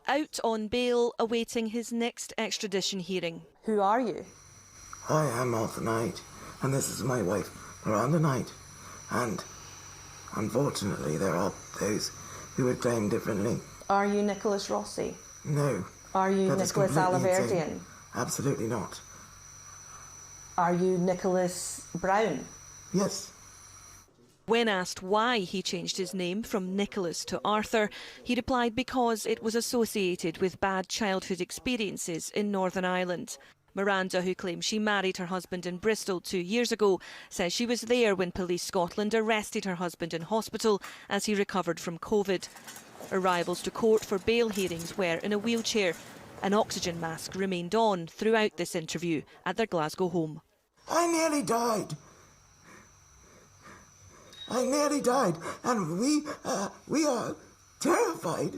Out on bail, awaiting his next extradition hearing. Who are you? I am Arthur Knight, and this is my wife, Miranda Knight. And unfortunately, there are those who would claim differently. Are you Nicholas Rossi? No. Are you Nicholas Alaverdian? Absolutely not. Are you Nicholas Brown? Yes. When asked why he changed his name from Nicholas to Arthur, he replied because it was associated with bad childhood experiences in Northern Ireland. Miranda, who claims she married her husband in Bristol 2 years ago, says she was there when Police Scotland arrested her husband in hospital as he recovered from COVID. Arrivals to court for bail hearings were in a wheelchair. An oxygen mask remained on throughout this interview at their Glasgow home. I nearly died. I nearly died, and we are terrified.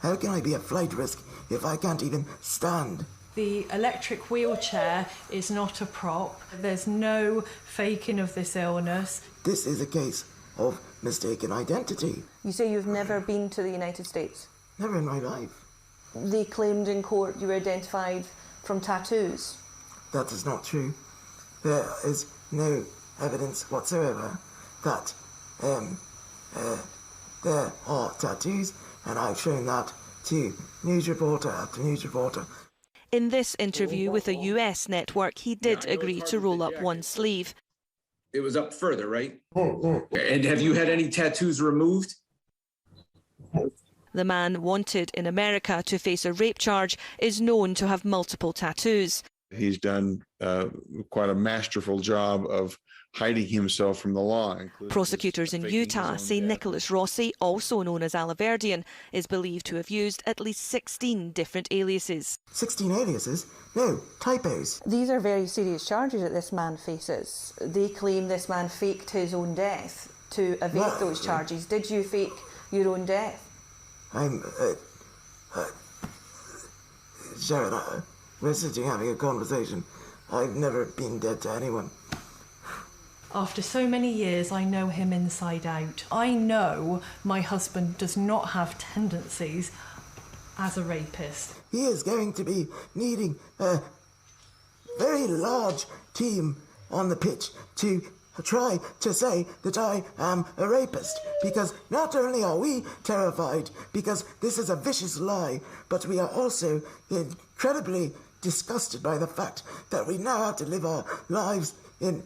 How can I be a flight risk if I can't even stand? The electric wheelchair is not a prop. There's no faking of this illness. This is a case of mistaken identity. You say you've never been to the United States? Never in my life. They claimed in court you were identified from tattoos. That is not true. There is no evidence whatsoever that there are tattoos, and I've shown that to news reporter after news reporter. In this interview with a US network, he did agree to roll up one sleeve. It was up further, right? And have you had any tattoos removed? The man wanted in America to face a rape charge is known to have multiple tattoos. He's done quite a masterful job of hiding himself from the law. Prosecutors in Utah say Nicholas Rossi, also known as Alaverdian, is believed to have used at least 16 different aliases. 16 aliases? No, typos. These are very serious charges that this man faces. They claim this man faked his own death to evade those charges. Did you fake your own death? I'm... Sharon, we're sitting having a conversation. I've never been dead to anyone. After so many years, I know him inside out. I know my husband does not have tendencies as a rapist. He is going to be needing a very large team on the pitch to try to say that I am a rapist, because not only are we terrified because this is a vicious lie, but we are also incredibly disgusted by the fact that we now have to live our lives in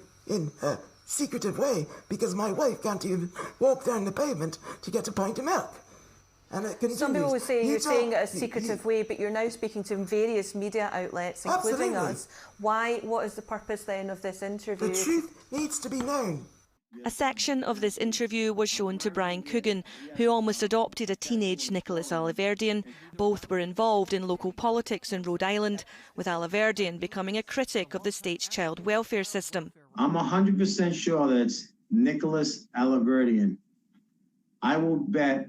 a secretive way because my wife can't even walk down the pavement to get a pint of milk. And it continues. Some people would say you're saying it a secretive way, but you're now speaking to various media outlets, including us. Why? What is the purpose then of this interview? The truth needs to be known. A section of this interview was shown to Brian Coogan, who almost adopted a teenage Nicholas Alaverdian. Both were involved in local politics in Rhode Island, with Alaverdian becoming a critic of the state's child welfare system. I'm 100% sure that it's Nicholas Alaverdian. I will bet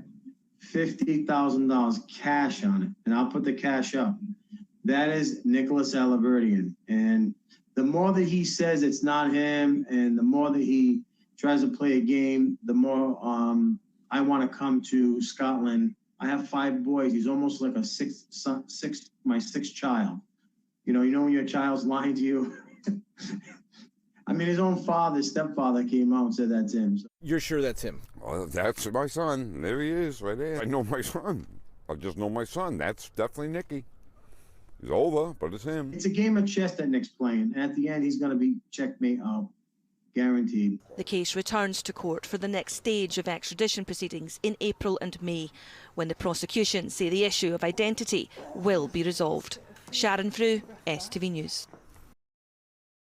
$50,000 cash on it, and I'll put the cash up. That is Nicholas Alaverdian. And the more that he says it's not him, and the more that he tries to play a game, the more I want to come to Scotland. I have 5 boys. He's almost like my sixth child. You know when your child's lying to you. I mean, his own stepfather came out and said that's him. So. You're sure that's him? Well, that's my son. There he is, right there. I know my son. I just know my son. That's definitely Nicky. He's older, but it's him. It's a game of chess that Nick's playing. And at the end, he's going to be checkmate out. Guaranteed. The case returns to court for the next stage of extradition proceedings in April and May, when the prosecution say the issue of identity will be resolved. Sharon Frew, STV News.